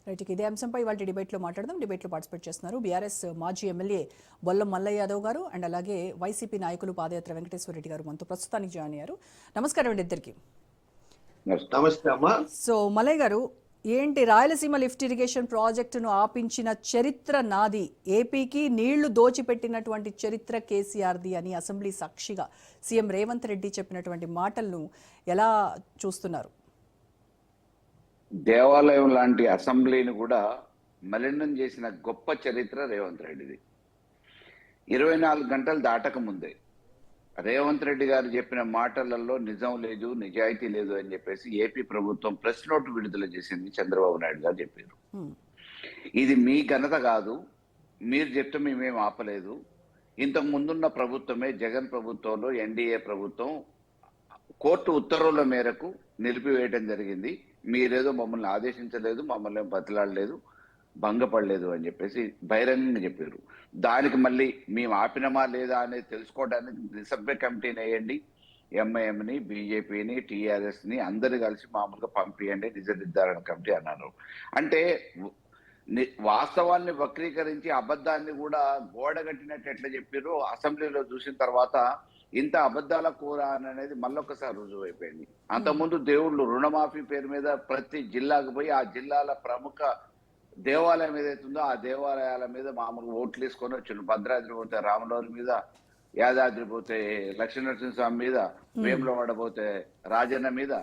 Right, ఇదే అంశంపై ఇవాళ డిబేట్లో మాట్లాడదాం. డిబేట్లో పార్టిసిపేట్ చేస్తున్నారు బీఆర్ఎస్ మాజీ ఎమ్మెల్యే బొల్లం మల్లయ్య యాదవ్ గారు అండ్ అలాగే వైసీపీ నాయకులు పాదయాత్ర వెంకటేశ్వర రెడ్డి గారు మనతో ప్రస్తుతానికి జాయిన్ అయ్యారు. నమస్కారం అండి ఇద్దరికి. నమస్తే అమ్మా. సో మల్లయ్య గారు, ఏంటి రాయలసీమ లిఫ్ట్ ఇరిగేషన్ ప్రాజెక్టును ఆపించిన చరిత్ర నాది, ఏపీకి నీళ్లు దోచిపెట్టినటువంటి చరిత్ర కేసీఆర్ది అని అసెంబ్లీ సాక్షిగా సీఎం రేవంత్ రెడ్డి చెప్పినటువంటి మాటలను ఎలా చూస్తున్నారు? దేవాలయం లాంటి అసెంబ్లీని కూడా మలినం చేసిన గొప్ప చరిత్ర రేవంత్ రెడ్డిది. 24 గంటలు దాటక ముందే రేవంత్ రెడ్డి గారు చెప్పిన మాటలలో నిజం లేదు, నిజాయితీ లేదు అని చెప్పేసి ఏపీ ప్రభుత్వం ప్రెస్ నోట్ విడుదల చేసింది. చంద్రబాబు నాయుడు గారు చెప్పారు, ఇది మీ ఘనత కాదు, మీరు చెప్తే మేమేం ఆపలేదు. ఇంతకు ముందున్న ప్రభుత్వమే, జగన్ ప్రభుత్వంలో ఎన్డీఏ ప్రభుత్వం కోర్టు ఉత్తర్వుల మేరకు నిలిపివేయడం జరిగింది. మీరేదో మమ్మల్ని ఆదేశించలేదు, మమ్మల్ని బతిలాడలేదు, భంగపడలేదు అని చెప్పేసి బహిరంగంగా చెప్పారు. దానికి మళ్ళీ మేము ఆపినమా లేదా అనేది తెలుసుకోవడానికి నిసభ్య కమిటీని వేయండి, ఎంఐఎంని, బీజేపీని, టీఆర్ఎస్ని అందరు కలిసి మామూలుగా పంపియండి నిజ నిర్ధారణ కమిటీ అన్నారు. అంటే వాస్తవాన్ని వక్రీకరించి అబద్ధాన్ని కూడా గోడగట్టినట్టు ఎట్లా చెప్పారు అసెంబ్లీలో చూసిన తర్వాత ఇంత అబద్ధాల కూర అనేది మళ్ళొకసారి రుజువు అయిపోయింది. అంతకుముందు దేవుళ్ళు రుణమాఫీ పేరు మీద ప్రతి జిల్లాకు పోయి ఆ జిల్లాల ప్రముఖ దేవాలయం ఏదైతుందో ఆ దేవాలయాల మీద మామూలుగా ఓట్లు వేసుకొని వచ్చారు. భద్రాద్రి పోతే రామనవరి మీద, యాదాద్రి పోతే లక్ష్మీనరసింహస్వామి మీద, వేములవాడ పోతే రాజన్న మీద,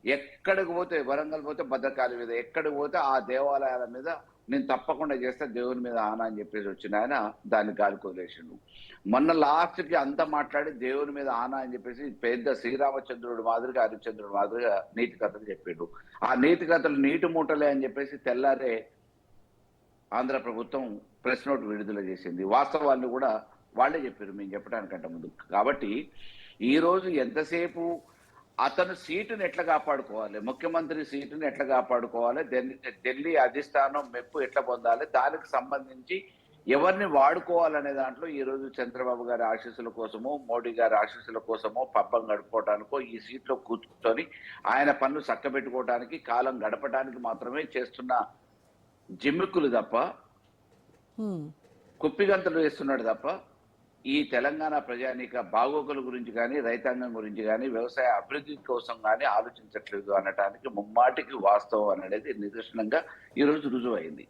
ఎక్కడికి పోతే వరంగల్ పోతే భద్రకాళి మీద, ఎక్కడికి పోతే ఆ దేవాలయాల మీద నేను తప్పకుండా చేస్తే దేవుని మీద ఆనా అని చెప్పేసి వచ్చిన ఆయన దాన్ని గాలికి వదిలేసిండు. మొన్న లాస్ట్కి అంతా మాట్లాడి దేవుని మీద ఆనా అని చెప్పేసి పెద్ద శ్రీరామచంద్రుడు మాదిరిగా, హరిశ్చంద్రుడు మాదిరిగా నీతి కథలు చెప్పిండు. ఆ నీతి కథలు నీటి మూటలే అని చెప్పేసి తెల్లారే ఆంధ్ర ప్రభుత్వం ప్రెస్ నోట్ విడుదల చేసింది. వాస్తవాన్ని కూడా వాళ్ళే చెప్పారు మేము చెప్పడానికంటే ముందు. కాబట్టి ఈరోజు ఎంతసేపు అతను సీటును ఎట్లా కాపాడుకోవాలి, ముఖ్యమంత్రి సీటును ఎట్లా కాపాడుకోవాలి, ఢిల్లీ అధిష్టానం మెప్పు ఎట్లా పొందాలి, దానికి సంబంధించి ఎవరిని వాడుకోవాలనే దాంట్లో ఈరోజు చంద్రబాబు గారి ఆశీస్సుల కోసమో, మోడీ గారి ఆశీస్సుల కోసమో, పబ్బం గడుపుకోవటానికో, ఈ సీట్లో కూర్చొని ఆయన పన్ను చక్కబెట్టుకోవడానికి, కాలం గడపడానికి మాత్రమే చేస్తున్న జిమ్మిక్కులు తప్ప, కుప్పిగంతలు వేస్తున్నాడు తప్ప ఈ తెలంగాణ ప్రజానీక బాగోగుల గురించి కానీ, రైతాంగం గురించి కానీ, వ్యవసాయ అభివృద్ధి కోసం కానీ ఆలోచించట్లేదు అనటానికి ముమ్మాటికి వాస్తవం అనేది నిదర్శనంగా ఈరోజు రుజువైంది.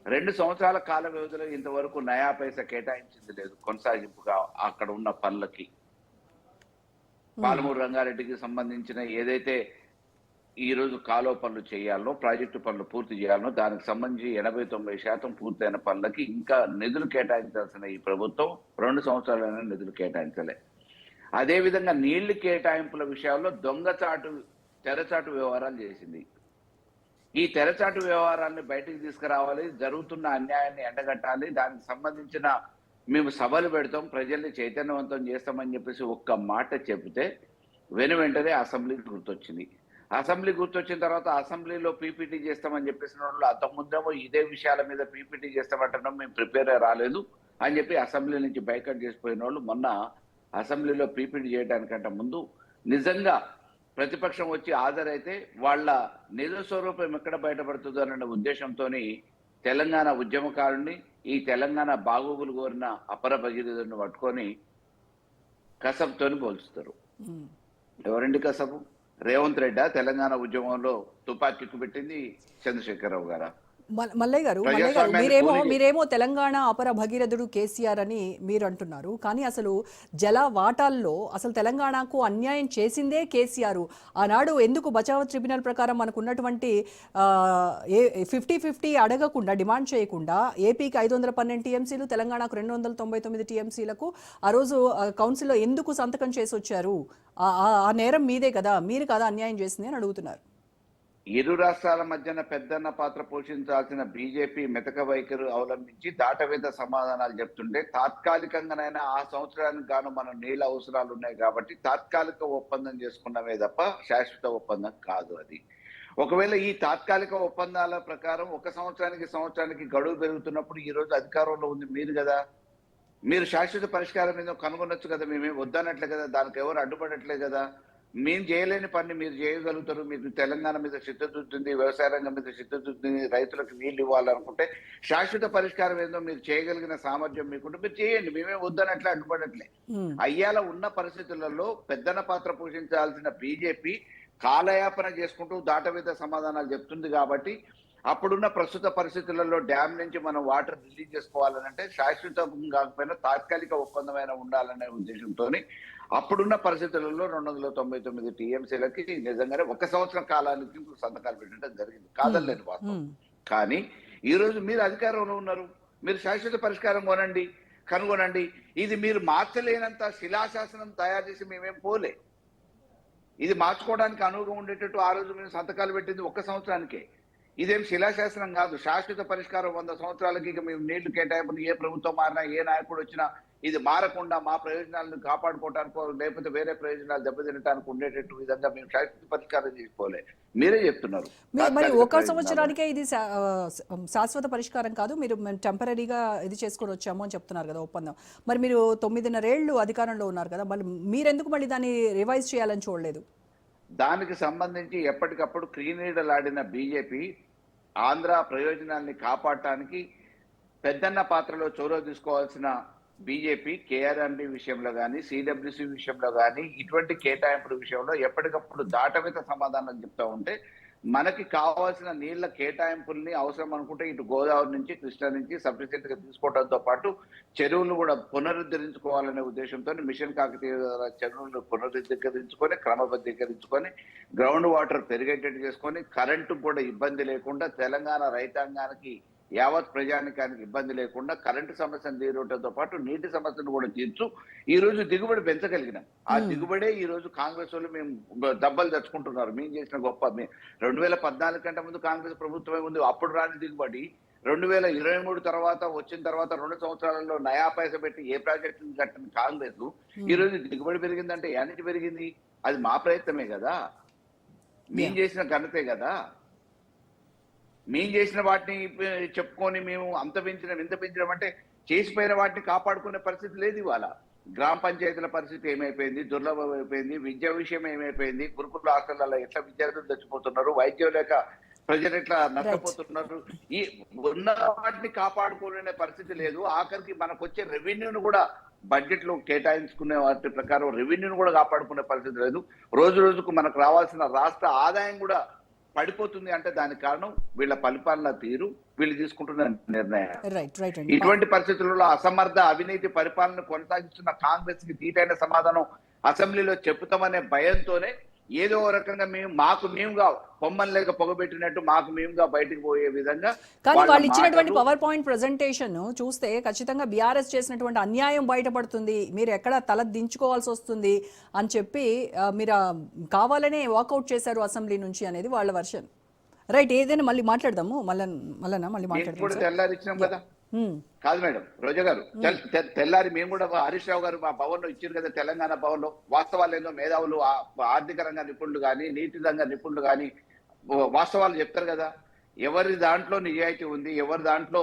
2 సంవత్సరాల కాల వ్యవధిలో ఇంతవరకు నయా పైసా కేటాయించింది లేదు కొనసాగింపుగా అక్కడ ఉన్న పనులకి. పాలమూరు రంగారెడ్డికి సంబంధించిన ఏదైతే ఈరోజు కాలువ పనులు చేయాలనో, ప్రాజెక్టు పనులు పూర్తి చేయాలనో, దానికి సంబంధించి 80-90% పూర్తయిన పనులకి ఇంకా నిధులు కేటాయించాల్సిన ఈ ప్రభుత్వం 2 సంవత్సరాలైనా నిధులు కేటాయించలే. అదేవిధంగా నీళ్లు కేటాయింపుల విషయాల్లో తెరచాటు వ్యవహారాలు చేసింది. ఈ తెరచాటు వ్యవహారాన్ని బయటికి తీసుకురావాలి, జరుగుతున్న అన్యాయాన్ని ఎండగట్టాలి, దానికి సంబంధించిన మేము సభలు పెడతాం, ప్రజల్ని చైతన్యవంతం చేస్తామని చెప్పేసి ఒక్క మాట చెబితే వెంటనే అసెంబ్లీకి గుర్తొచ్చింది. అసెంబ్లీ గుర్తొచ్చిన తర్వాత అసెంబ్లీలో పీపీటీ చేస్తామని చెప్పేసిన వాళ్ళు అంతకుముందేమో ఇదే విషయాల మీద పీపీటీ చేస్తామంటున్నాం, మేము ప్రిపేర్ రాలేదు అని చెప్పి అసెంబ్లీ నుంచి బైకట్ చేసిపోయిన వాళ్ళు మొన్న అసెంబ్లీలో పీపీటీ చేయడానికంటే ముందు నిజంగా ప్రతిపక్షం వచ్చి హాజరైతే వాళ్ళ నిజ స్వరూపం ఎక్కడ బయటపడుతుందో అన్న ఉద్దేశంతో తెలంగాణ ఉద్యమకారుని, ఈ తెలంగాణ బాగోగులు కోరిన అపర భగీరథుని పట్టుకొని కసబ్తోని పోల్చుతారు. ఎవరండి కసబు? రేవంత్ రెడ్డి తెలంగాణ ఉద్యమంలో తుపాకీకి పెట్టింది చంద్రశేఖరరావు గారా? మల్లయ్య గారు, మీరేమో తెలంగాణ అపర భగీరథుడు కేసీఆర్ అని మీరు అంటున్నారు, కానీ అసలు జల వాటాల్లో అసలు తెలంగాణకు అన్యాయం చేసిందే కేసీఆర్. ఆనాడు ఎందుకు బచావ్ ట్రిబ్యునల్ ప్రకారం మనకు ఉన్నటువంటి 50-50 అడగకుండా, డిమాండ్ చేయకుండా ఏపీకి 512 టీఎంసీలు, తెలంగాణకు 299 టీఎంసీలకు ఆ రోజు కౌన్సిల్లో ఎందుకు సంతకం చేసి వచ్చారు? ఆ నేరం మీదే కదా, మీరు కదా అన్యాయం చేసింది అని అడుగుతున్నారు. ఇరు రాష్ట్రాల మధ్యన పెద్దన్న పాత్ర పోషించాల్సిన బీజేపీ మెతక వైఖరి అవలంబించి దాటవేత సమాధానాలు చెప్తుంటే, తాత్కాలికంగానైనా ఆ సంవత్సరానికి గాను మన నీళ్ళ అవసరాలు ఉన్నాయి కాబట్టి తాత్కాలిక ఒప్పందం చేసుకున్నవే తప్ప శాశ్వత ఒప్పందం కాదు అది. ఒకవేళ ఈ తాత్కాలిక ఒప్పందాల ప్రకారం ఒక సంవత్సరానికి గడువు పెరుగుతున్నప్పుడు ఈ రోజు అధికారంలో ఉంది మీరు కదా, మీరు శాశ్వత పరిష్కారం మీద కనుగొనొచ్చు కదా, మేమే వద్దనట్లే కదా, దానికి ఎవరు అడ్డుపడట్లే కదా. మేము చేయలేని పని మీరు చేయగలుగుతారు, మీకు తెలంగాణ మీద చిత్తశుద్ధి ఉంది, వ్యవసాయ రంగం మీద చిత్తశుద్ధి ఉంది, రైతులకు నీళ్లు ఇవ్వాలనుకుంటే శాశ్వత పరిష్కారం ఏందో మీరు చేయగలిగిన సామర్థ్యం మీకుంటే మీరు చేయండి, మేమే వద్దనట్లే అడ్డుపడట్లే. అయ్యాల ఉన్న పరిస్థితులలో పెద్దన పాత్ర పోషించాల్సిన బీజేపీ కాలయాపన చేసుకుంటూ దాటవేత సమాధానాలు చెప్తుంది. కాబట్టి అప్పుడున్న ప్రస్తుత పరిస్థితులలో డ్యామ్ నుంచి మనం వాటర్ రిలీజ్ చేసుకోవాలనంటే శాశ్వతం కాకపోయినా తాత్కాలిక ఒప్పందమైన ఉండాలనే ఉద్దేశంతో అప్పుడున్న పరిస్థితులలో 299 టీఎంసీలకి నిజంగానే 1 సంవత్సరం కాలానికి సంతకాలు పెట్టడం జరిగింది, కాదనలేని వాస్తవం. కానీ ఈ రోజు మీరు అధికారంలో ఉన్నారు, మీరు శాశ్వత పరిష్కారం కనుగొనండి. ఇది మీరు మార్చలేనంత శిలాశాసనం తయారు చేసి మేమేం పోలే. ఇది మార్చుకోవడానికి అనువుగా ఉండేటట్టు ఆ రోజు మేము సంతకాలు పెట్టింది 1 సంవత్సరానికే. ఇదేం శిలాశాసనం కాదు, శాశ్వత పరిష్కారం 100 సంవత్సరాలకి. ఇక మేము నీళ్లు కేటాయింపులు ఏ ప్రభుత్వం మారినా ఏ నాయకుడు వచ్చినా ఇది మారకుండా మా ప్రయోజనాలను కాపాడుకోవటానికో లేకపోతే వేరే ప్రయోజనాలు దెబ్బతినటానికి ఉండేటట్టు విధంగా మేము శాశ్వత పరిష్కారం చేసుకోలే. మీరే చెప్తున్నారు మరి 1 సంవత్సరానికే ఇది శాశ్వత పరిష్కారం కాదు, మీరు టెంపరీగా ఇది చేసుకొని వచ్చాము అని చెప్తున్నారు కదా ఒప్పందం. మరి మీరు 9.5 ఏళ్ళు అధికారంలో ఉన్నారు కదా, మళ్ళీ మీరెందుకు మళ్ళీ దాన్ని రివైజ్ చేయాలని చూడలేదు? దానికి సంబంధించి ఎప్పటికప్పుడు క్రీనీడలాడిన బీజేపీ ఆంధ్ర ప్రయోజనాల్ని కాపాడటానికి పెద్దన్న పాత్రలో చొరవ తీసుకోవాల్సిన బీజేపీ కేఆర్ఎంబి విషయంలో కానీ సిడబ్ల్యూసి విషయంలో కానీ ఇటువంటి కేటాయింపుల విషయంలో ఎప్పటికప్పుడు దాటవేత సమాధానం చెప్తా ఉంటే మనకి కావాల్సిన నీళ్ల కేటాయింపుల్ని అవసరం అనుకుంటే ఇటు గోదావరి నుంచి కృష్ణా నుంచి సఫిషియెంట్ గా తీసుకోవడంతో పాటు చెరువులు కూడా పునరుద్ధరించుకోవాలనే ఉద్దేశంతో మిషన్ కాకతీయ చెరువులను పునరుద్ధరించుకొని క్రమబద్ధీకరించుకొని గ్రౌండ్ వాటర్ పెరిగేటట్టు చేసుకొని కరెంటు కూడా ఇబ్బంది లేకుండా తెలంగాణ రైతాంగానికి యావత్ ప్రజానికానికి ఇబ్బంది లేకుండా కరెంటు సమస్యను తీరటంతో పాటు నీటి సమస్యను కూడా తీర్చు ఈ రోజు దిగుబడి పెంచగలిగినాం. ఆ దిగుబడే ఈ రోజు కాంగ్రెస్ వాళ్ళు మేము దెబ్బలు తెచ్చుకుంటున్నారు. మేము చేసిన గొప్ప 2014 కంటే ముందు కాంగ్రెస్ ప్రభుత్వమే ఉంది, అప్పుడు రాని దిగుబడి 2023 తర్వాత వచ్చిన తర్వాత 2 సంవత్సరాలలో నయా పైస పెట్టి ఏ ప్రాజెక్టు కట్టిన కాంగ్రెస్ ఈ రోజు దిగుబడి పెరిగిందంటే యానికి పెరిగింది? అది మా ప్రయత్నమే కదా, మేము చేసిన ఘనతే కదా. మేము చేసిన వాటిని చెప్పుకొని మేము అంత పెంచినాం ఇంత పెంచినాం అంటే చేసిపోయిన వాటిని కాపాడుకునే పరిస్థితి లేదు. ఇవాళ గ్రామ పంచాయతీల పరిస్థితి ఏమైపోయింది, దుర్లభం అయిపోయింది, విద్య విషయం ఏమైపోయింది, గురుకుల హాస్టళ్లలో ఎట్లా విద్యార్థులు చచ్చిపోతున్నారు, వైద్యం లేక ప్రజలు ఎట్లా నష్టపోతున్నారు, ఈ ఉన్న వాటిని కాపాడుకునే పరిస్థితి లేదు. ఆఖరికి మనకు వచ్చే రెవెన్యూను కూడా బడ్జెట్ లో కేటాయించుకునే వాటి ప్రకారం రెవెన్యూను కూడా కాపాడుకునే పరిస్థితి లేదు. రోజు రోజుకు మనకు రావాల్సిన రాష్ట్ర ఆదాయం కూడా పడిపోతుంది. అంటే దానికి కారణం వీళ్ళ పరిపాలన తీరు, వీళ్ళు తీసుకుంటున్న నిర్ణయం. ఇటువంటి పరిస్థితులలో అసమర్థ అవినీతి పరిపాలన కొనసాగిస్తున్న కాంగ్రెస్ కి తీటైన సమాధానం అసెంబ్లీలో చెప్పుతామనే భయంతోనే ఏదో రకంగా మాకు మేముగా పొమ్మని లేక పొగబెట్టినట్టు మాకు మేముగా బయటకు పోయే విధంగా. కానీ వాళ్ళు ఇచ్చినటువంటి పవర్ పాయింట్ ప్రెజెంటేషన్ చూస్తే ఖచ్చితంగా బీఆర్ఎస్ చేసినటువంటి అన్యాయం బయటపడుతుంది, మీరు ఎక్కడ తల దించుకోవాల్సి వస్తుంది అని చెప్పి మీరు కావాలనే వాకౌట్ చేశారు అసెంబ్లీ నుంచి అనేది వాళ్ళ వర్షన్. రైట్, ఏదైనా మళ్ళీ మాట్లాడదాము, మళ్ళీ మాట్లాడదాం. తెల్లారిచ్చినాం కదా కాదు మేడం రోజా గారు, తెల్లారి మేము కూడా హరీష్ రావు గారు మా భవన్ లో ఇచ్చారు కదా, తెలంగాణ భవన్ లో వాస్తవాలు ఏందో మేధావులు ఆర్థిక రంగ నిపుణులు కానీ నీటి రంగ నిపుణులు కానీ వాస్తవాలు చెప్తారు కదా. ఎవరి దాంట్లో నిజాయితీ ఉంది, ఎవరి దాంట్లో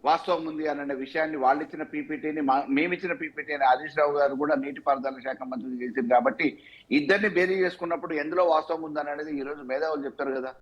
వాస్తవం ఉంది అనే విషయాన్ని వాళ్ళు ఇచ్చిన పీపీటీని మేమిచ్చిన పీపీటీని హరీష్ రావు గారు కూడా నీటిపారుదల శాఖ మంత్రి చేసింది. కాబట్టి ఇద్దరిని బేరీ చేసుకున్నప్పుడు ఎందులో వాస్తవం ఉందని అనేది ఈ రోజు మేధావులు చెప్తారు కదా.